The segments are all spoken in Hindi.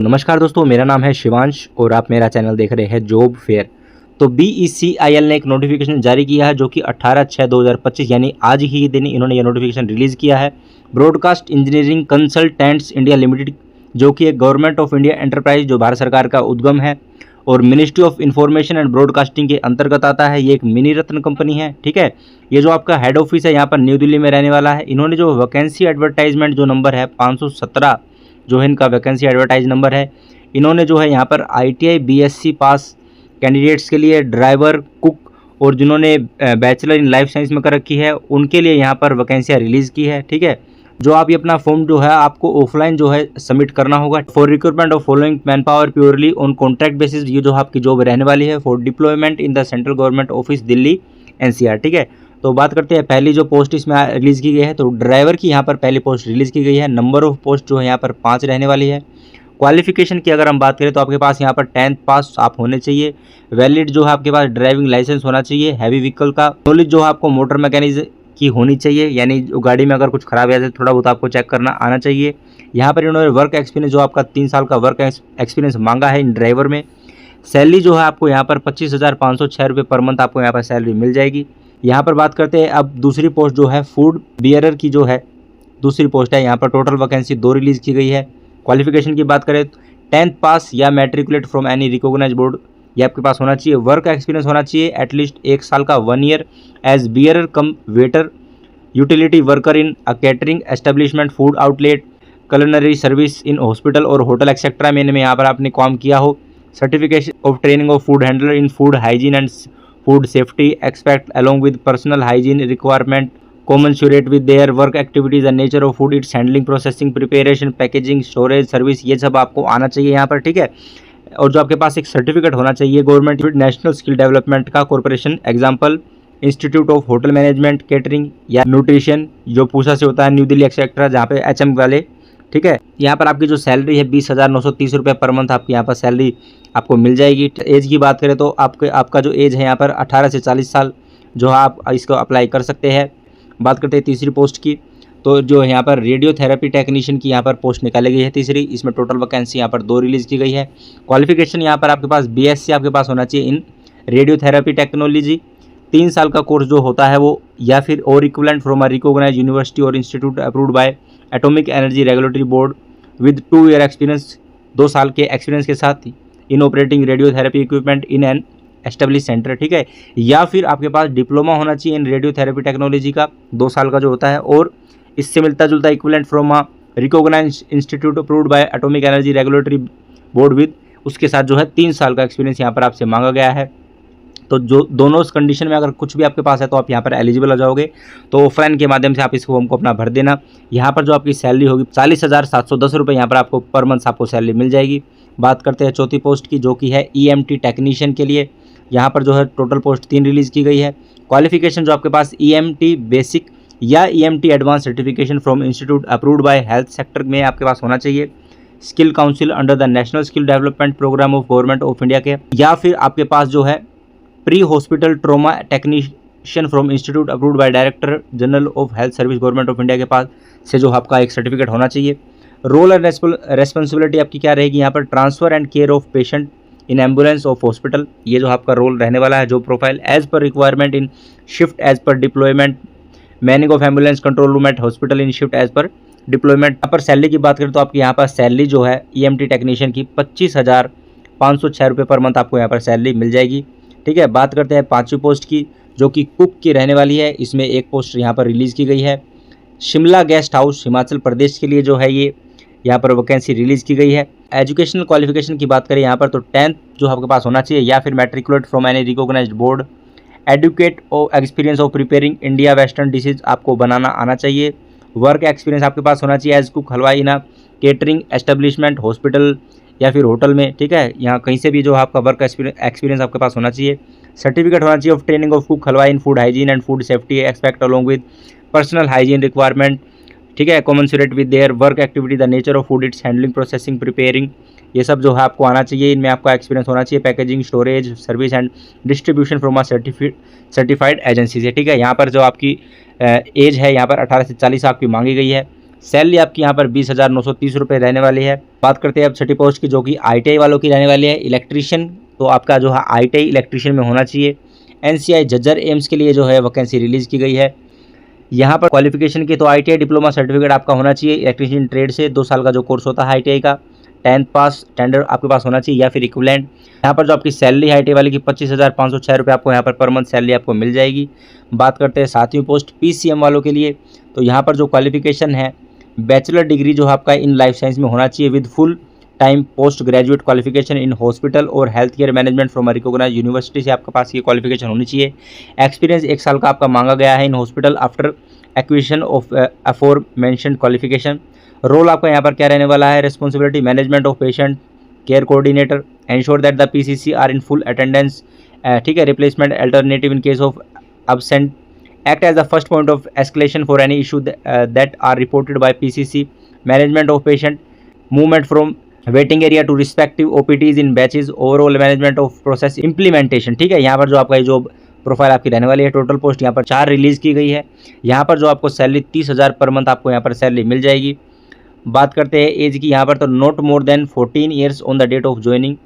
नमस्कार दोस्तों, मेरा नाम है शिवांश और आप मेरा चैनल देख रहे हैं जॉब फेयर। तो BECIL ने एक नोटिफिकेशन जारी किया है जो कि 18/6/2025 यानी आज ही दिन इन्होंने ये नोटिफिकेशन रिलीज़ किया है। Broadcast engineering consultants India limited, जो कि एक गवर्नमेंट ऑफ इंडिया एंटरप्राइज जो भारत सरकार का उद्गम है और ministry of information and broadcasting के अंतर्गत आता है। ये एक मिनी रत्न कंपनी है, ठीक है। ये जो आपका हेड ऑफिस है यहाँ पर न्यू दिल्ली में रहने वाला है। इन्होंने जो वैकेंसी एडवर्टाइजमेंट जो नंबर है 517 जो है इनका वैकेंसी एडवर्टाइज नंबर है, इन्होंने जो है यहाँ पर ITI BSc पास कैंडिडेट्स के लिए, ड्राइवर, कुक और जिन्होंने बैचलर इन लाइफ साइंस में कर रखी है उनके लिए यहाँ पर वैकेंसियाँ रिलीज़ की है, ठीक है। जो आप ये अपना फॉर्म जो है आपको ऑफलाइन जो है सबमिट करना होगा। For recruitment of following man power purely on contract basis, ये जो आपकी जॉब रहने वाली है। For deployment in the central government office Delhi NCR, ठीक है। तो बात करते हैं पहली जो पोस्ट इसमें रिलीज़ की गई है, तो ड्राइवर की यहाँ पर पहली पोस्ट रिलीज़ की गई है। नंबर ऑफ पोस्ट जो है यहाँ पर 5 रहने वाली है। क्वालिफिकेशन की अगर हम बात करें तो आपके पास यहाँ पर 10th पास आप होने चाहिए। वैलिड जो है आपके पास ड्राइविंग लाइसेंस होना चाहिए हैवी व्हीकल का। नॉलेज जो है आपको मोटर मैकेनिज्म की होनी चाहिए, यानी जो गाड़ी में अगर कुछ खराब है थोड़ा बहुत आपको चेक करना आना चाहिए। यहाँ पर इन्होंने वर्क एक्सपीरियंस जो आपका 3 साल का वर्क एक्सपीरियंस मांगा है इन ड्राइवर में। सैलरी जो है आपको यहाँ पर 25,506 रुपये पर मंथ आपको यहाँ पर सैलरी मिल जाएगी। यहाँ पर बात करते हैं अब दूसरी पोस्ट जो है फूड बियरर की जो है दूसरी पोस्ट है। यहाँ पर टोटल वैकेंसी 2 रिलीज़ की गई है। क्वालिफिकेशन की बात करें तो 10th पास या matriculate from any recognised board ये आपके पास होना चाहिए। वर्क एक्सपीरियंस होना चाहिए एटलीस्ट 1 साल का 1 year as bearer cum waiter, utility worker in a catering establishment, food outlet, culinary service in hospital और होटल एक्सेट्रा में यहाँ पर आपने काम किया हो। Certification of training of food handler in food hygiene and food safety expect along with personal hygiene requirement commensurate with their work activities and nature of food, its handling, processing, preparation, packaging, storage, service, ये सब आपको आना चाहिए यहाँ पर, ठीक है। और जो आपके पास एक सर्टिफिकेट होना चाहिए गवर्नमेंट नेशनल स्किल डेवलपमेंट का corporation, example institute of hotel management, catering या न्यूट्रिशन जो पूसा से होता है न्यू दिल्ली एक्सेट्रा, जहाँ पे HM वाले, ठीक है। यहाँ पर आपकी जो सैलरी है 20,930 रुपये पर मंथ आपकी यहाँ पर सैलरी आपको मिल जाएगी। एज की बात करें तो आपका जो एज है यहाँ पर 18 से 40 साल जो है आप इसको अप्लाई कर सकते हैं। बात करते हैं तीसरी पोस्ट की, तो जो यहाँ पर रेडियोथेरेपी टेक्नीशियन की यहाँ पर पोस्ट निकाली गई है तीसरी। इसमें टोटल वैकेंसी यहाँ पर 2 रिलीज़ की गई है। क्वालिफिकेशन यहाँ पर आपके पास BSc आपके पास होना चाहिए इन रेडियोथेरेपी टेक्नोलॉजी। 3 साल का कोर्स जो होता है वो, या फिर और equivalent from a recognised university or institute approved by atomic energy regulatory board with 2 year experience, 2 साल के एक्सपीरियंस के साथ in operating radiotherapy equipment in an establish centre, ठीक है। या फिर आपके पास डिप्लोमा होना चाहिए इन रेडियोथेरेपी टेक्नोलॉजी का 2 साल का जो होता है, और इससे मिलता जुलता equivalent from a recognised institute approved by atomic energy regulatory board with, उसके साथ जो है 3 साल का एक्सपीरियंस यहाँ पर आपसे मांगा गया है। तो जो दोनों कंडीशन में अगर कुछ भी आपके पास है तो आप यहाँ पर एलिजिबल हो जाओगे। तो ऑफलाइन के माध्यम से आप इस फॉर्म को अपना भर देना। यहाँ पर जो आपकी सैलरी होगी 40,710 रुपये यहाँ पर आपको पर मंथ आपको सैलरी मिल जाएगी। बात करते हैं चौथी पोस्ट की, जो कि है EMT टेक्नीशियन के लिए। यहाँ पर जो है टोटल पोस्ट 3 रिलीज़ की गई है। क्वालिफिकेशन जो आपके पास EMT बेसिक या EMT advance certification from institute approved by health sector में आपके पास होना चाहिए। Skill council under the national skill development programme of government of India के, या फिर आपके पास जो है pre hospital trauma technician from institute approved by director general of health service government of India के पास से जो आपका एक सर्टिफिकेट होना चाहिए। रोल एंड रेस्पॉन्सिबिलिटी आपकी क्या रहेगी यहाँ पर, transfer and care of patient in ambulance of hospital, ये जो आपका रोल रहने वाला है। जो profile as per requirement in shift as per deployment, manning of ambulance control room at hospital in shift as per deployment. यहाँ पर सैलरी की बात करें तो आपकी यहाँ पर सैलरी जो है EMT टेक्नीशियन की 25,506 रुपये पर मंथ आपको यहाँ पर सैलरी मिल जाएगी, ठीक है। बात करते हैं 5वीं पोस्ट की, जो कि कुक की रहने वाली है। इसमें एक पोस्ट यहाँ पर रिलीज़ की गई है। शिमला गेस्ट हाउस हिमाचल प्रदेश के लिए जो है ये यहाँ पर वैकेंसी रिलीज़ की गई है। एजुकेशनल क्वालिफिकेशन की बात करें यहाँ पर तो 10th जो आपके पास होना चाहिए, या फिर matriculate from any recognised board. Educate or experience of preparing India western dishes आपको बनाना आना चाहिए। वर्क एक्सपीरियंस आपके पास होना चाहिए एज कुक हलवाई इन अ केटरिंग एस्टेब्लिशमेंट, हॉस्पिटल या फिर होटल में, ठीक है। यहाँ कहीं से भी जो आपका वर्क एक्सपीरियंस आपके पास होना चाहिए। सर्टिफिकेट होना चाहिए of training of cook halwai in food hygiene and food safety expect along with personal hygiene requirement, ठीक है। Commensurate with their work activity, the nature of food, its handling, processing, preparing, ये सब जो है आपको आना चाहिए। इनमें आपका एक्सपीरियंस होना चाहिए। Packaging, storage, service and distribution from a certified agency से, ठीक है। यहाँ पर जो आपकी एज है यहाँ पर 18 से 40 आपकी मांगी गई है। सैलरी आपकी यहाँ पर 20,930 रुपये रहने वाली है। बात करते हैं अब छठी पोस्ट की, जो कि ITI वालों की रहने वाली है। इलेक्ट्रीशियन, तो आपका जो है ITI इलेक्ट्रीशियन में होना चाहिए। NCI झज्जर एम्स के लिए जो है वैकेंसी रिलीज़ की गई है। यहाँ पर क्वालिफिकेशन की तो ITI डिप्लोमा सर्टिफिकेट आपका होना चाहिए इलेक्ट्रीशियन ट्रेड से, 2 साल का जो कोर्स होता है ITI का, 10th पास स्टैंडर्ड आपके पास होना चाहिए या फिर इक्विवेलेंट। यहाँ पर जो आपकी सैलरी ITI वाले की 25,506 रुपये आपको यहाँ पर मंथ सैलरी आपको मिल जाएगी। बात करते हैं 7वीं पोस्ट PCM वालों के लिए, तो यहाँ पर जो क्वालिफिकेशन है बैचलर डिग्री जो आपका इन लाइफ साइंस में होना चाहिए with full time post graduate qualification in hospital or health care management from recognised university से आपके पास ये क्वालिफिकेशन होनी चाहिए। एक्सपीरियंस 1 साल का आपका मांगा गया है in hospital after acquisition of aforementioned qualification. Role आपका यहाँ पर क्या रहने वाला है, responsibility management of patient care coordinator, ensure that the PCC are in full attendance, ठीक है, replacement alternative in case of absent, act as the first point of escalation for any issue that are reported by PCC, management of patient movement from waiting area to respective OPDs in batches, overall management of process implementation। ठीक है, यहाँ पर जो आपका ये जो प्रोफाइल आपकी रहने वाली है, टोटल पोस्ट यहाँ पर 4 रिलीज़ की गई है। यहाँ पर जो आपको सैलरी 30,000 पर मंथ आपको यहाँ पर सैलरी मिल जाएगी। बात करते हैं एज की, यहाँ पर तो not more than 14 years on the date of joining,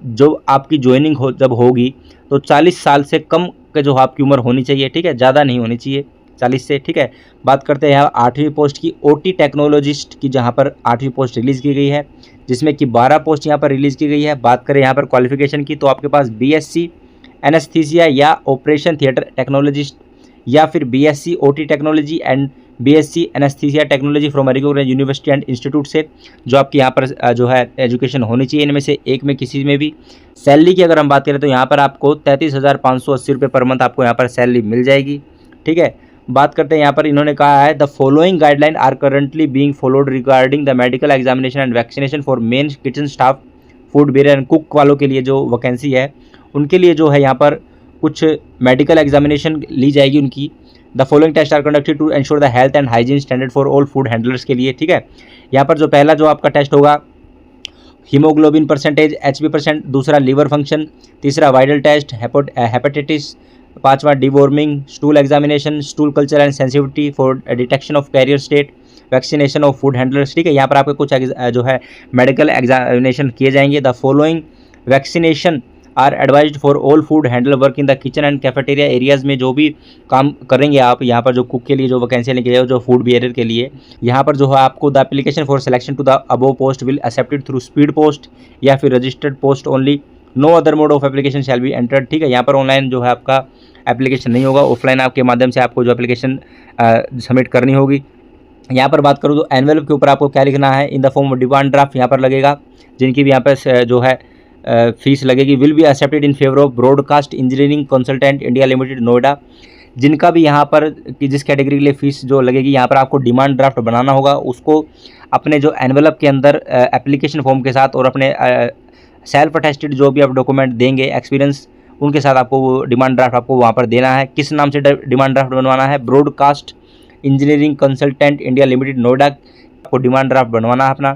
जो आपकी ज्वाइनिंग जब होगी तो 40 साल से कम के जो आपकी उम्र होनी चाहिए, ठीक है, ज़्यादा नहीं होनी चाहिए 40 से, ठीक है। बात करते हैं यहाँ 8वीं पोस्ट की, OT टेक्नोलॉजिस्ट की, जहाँ पर 8वीं पोस्ट रिलीज़ की गई है, जिसमें कि 12 पोस्ट यहाँ पर रिलीज़ की गई है। बात करें यहाँ पर क्वालिफिकेशन की, तो आपके पास BSc एनेस्थीसिया या ऑपरेशन थिएटर टेक्नोलॉजिस्ट या फिर BSc OT technology and BSc anaesthesia technology from recognised university and institute से जो आपकी यहाँ पर जो है एजुकेशन होनी चाहिए इनमें से एक में किसी में भी। सैलरी की अगर हम बात करें तो यहाँ पर आपको 33,580 रुपये पर मंथ आपको यहाँ पर सैलरी मिल जाएगी, ठीक है। बात करते हैं यहाँ पर इन्होंने कहा है the following guideline are currently being followed regarding the medical examination and vaccination for main kitchen staff, food bearer and cook वालों के लिए जो वैकेंसी है उनके लिए जो है यहाँ पर कुछ मेडिकल एग्जामिनेशन ली जाएगी उनकी। The following test are conducted to ensure the health and hygiene standard for all food handlers के लिए, ठीक है। यहाँ पर जो पहला जो आपका टेस्ट होगा हीमोग्लोबिन परसेंटेज HB%, दूसरा लीवर फंक्शन, तीसरा वाइडल टेस्ट, हेपेटाइटिस, पांचवा deworming, stool examination, stool culture and sensitivity for detection of carrier state, vaccination of food handlers, ठीक है। यहाँ पर आपके कुछ जो है मेडिकल एग्जामिनेशन किए जाएंगे। The following vaccination are advised for all food handler work in the kitchen and cafeteria areas में जो भी काम करेंगे आप यहाँ पर जो कुक के लिए जो वैकेंसी लेके जाए जो फूड बियरर के लिए, यहाँ पर जो है आपको the application for selection to the above post will accepted through speed post या फिर registered post only, no other mode of application shall be entered, ठीक है। यहाँ पर ऑनलाइन जो है आपका एप्लीकेशन नहीं होगा, ऑफलाइन आपके माध्यम से आपको जो एप्लीकेशन सबमिट करनी होगी। यहाँ पर बात करूँ तो एनवेलप के ऊपर आपको क्या लिखना है, in the form of demand draft यहाँ पर लगेगा, जिनकी भी यहाँ पर जो है फीस लगेगी, will be accepted in favour of broadcast engineering consultant India limited Noida. जिनका भी यहाँ पर कि जिस कैटेगरी के लिए फ़ीस जो लगेगी यहाँ पर आपको डिमांड ड्राफ्ट बनाना होगा, उसको अपने जो एनवेलप के अंदर एप्लीकेशन फॉर्म के साथ और अपने सेल्फ अटेस्टेड जो भी आप डॉक्यूमेंट देंगे एक्सपीरियंस उनके साथ आपको वो डिमांड ड्राफ्ट आपको वहाँ पर देना है। किस नाम से डिमांड ड्राफ्ट बनवाना है, broadcast engineering consultant India limited Noida आपको डिमांड ड्राफ्ट बनवाना है अपना।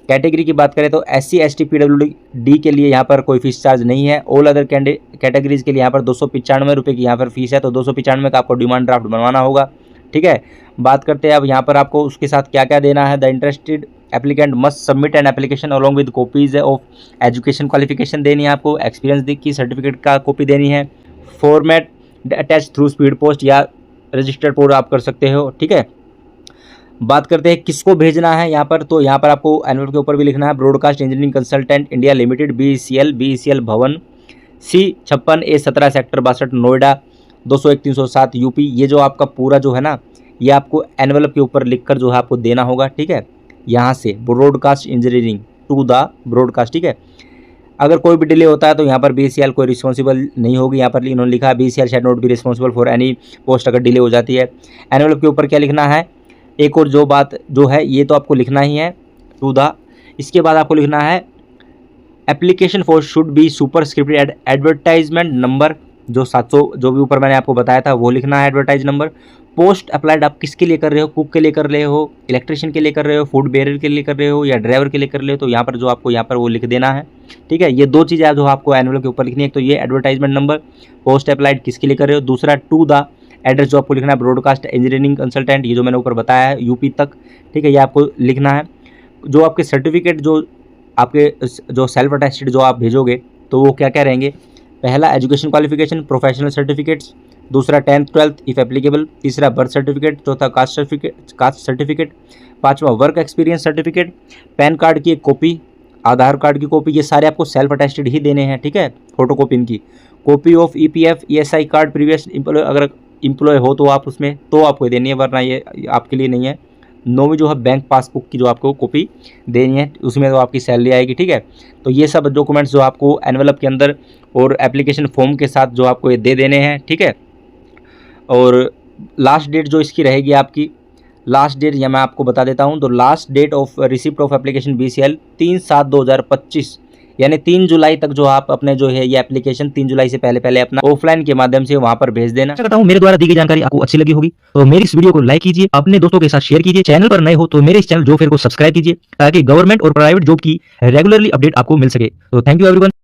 कैटेगरी की बात करें तो SC ST PWD के लिए यहाँ पर कोई फीस चार्ज नहीं है। ऑल अदर कैटेगरीज के लिए यहाँ पर 295 रुपये की यहाँ पर फीस है, तो 295 का आपको डिमांड ड्राफ्ट बनवाना होगा, ठीक है। बात करते हैं अब यहाँ पर आपको उसके साथ क्या क्या देना है। The interested applicant must submit an application along with copies of education qualification देनी है आपको, एक्सपीरियंस की सर्टिफिकेट का कॉपी देनी है, format attach through speed post या रजिस्टर्ड पोस्ट आप कर सकते हो, ठीक है। बात करते हैं किसको भेजना है यहाँ पर, तो यहाँ पर आपको एनवेलप के ऊपर भी लिखना है broadcast engineering consultant India limited BECL भवन C56 A17 sector 62 Noida 201-307 UP। ये जो आपका पूरा जो है ना ये आपको एनवेलप के ऊपर लिखकर जो है आपको देना होगा, ठीक है। यहाँ से broadcast engineering to the broadcast, ठीक है। अगर कोई भी डिले होता है तो यहाँ पर BECL कोई रिस्पॉन्सिबल नहीं होगी। यहाँ पर इन्होंने लिखा है BECL shall not be responsible for any post अगर डिले हो जाती है। एनवेलप के ऊपर क्या लिखना है, एक और जो बात जो है ये तो आपको लिखना ही है टू द, इसके बाद आपको लिखना है application for should be superscripted advertisement number जो 700 जो भी ऊपर मैंने आपको बताया था वो लिखना है एडवर्टाइज नंबर। पोस्ट अप्लाइड आप किसके लिए कर रहे हो, कुक के लिए कर रहे हो, इलेक्ट्रिशियन के लिए कर रहे हो, फूड बेरर के लिए कर रहे हो या ड्राइवर के लिए कर रहे हो, तो यहाँ पर जो आपको यहाँ पर वो लिख देना है, ठीक है। ये दो चीज़ें जो आपको एनवेलप के ऊपर लिखनी है, एक तो ये एडवर्टाइजमेंट नंबर पोस्ट अप्लाइड किसके लिए कर रहे हो, दूसरा टू द एड्रेस जो आपको लिखना है ब्रॉडकास्ट इंजीनियरिंग कंसल्टेंट, ये जो मैंने ऊपर बताया है यूपी तक, ठीक है, ये आपको लिखना है। जो आपके सर्टिफिकेट जो आपके जो सेल्फ अटेस्टेड जो आप भेजोगे तो वो क्या क्या रहेंगे, पहला एजुकेशन क्वालिफिकेशन प्रोफेशनल सर्टिफिकेट्स, दूसरा 10th 12th इफ़ एप्लीकेबल, तीसरा बर्थ सर्टिफिकेट, चौथा कास्ट सर्टिफिकेट, पांचवा work experience certificate, pan card की एक कॉपी, आधार कार्ड की कॉपी, ये सारे आपको सेल्फ अटेस्टेड ही देने हैं, ठीक है, फोटो कॉपी इनकी, copy of EPF ESI card previous employ, अगर एम्प्लॉय हो तो आप उसमें तो आपको देनी है, वरना ये आपके लिए नहीं है। 9वीं जो है बैंक पासबुक की जो आपको कॉपी देनी है, उसमें तो आपकी सैलरी आएगी, ठीक है। तो ये सब डॉक्यूमेंट्स जो आपको एनवेलप के अंदर और एप्लीकेशन फॉर्म के साथ जो आपको ये दे देने हैं, ठीक है। और लास्ट डेट जो इसकी रहेगी आपकी, लास्ट डेट या मैं आपको बता देता हूँ, तो last date of receipt of application BCL 3/7/2025, यानी 3 जुलाई तक जो आप अपने जो है ये एप्लीकेशन 3 जुलाई से पहले अपना ऑफलाइन के माध्यम से वहां पर भेज देना। आशा करता हूँ मेरे द्वारा दी गई जानकारी आपको अच्छी लगी होगी, तो मेरी इस वीडियो को लाइक कीजिए, अपने दोस्तों के साथ शेयर कीजिए, चैनल पर नए हो तो मेरे इस चैनल जॉब फेयर को सब्सक्राइब कीजिए ताकि गवर्नमेंट और प्राइवेट जॉब की रेगुलरली अपडेट आपको मिल सके। तो थैंक यू एवरीवन।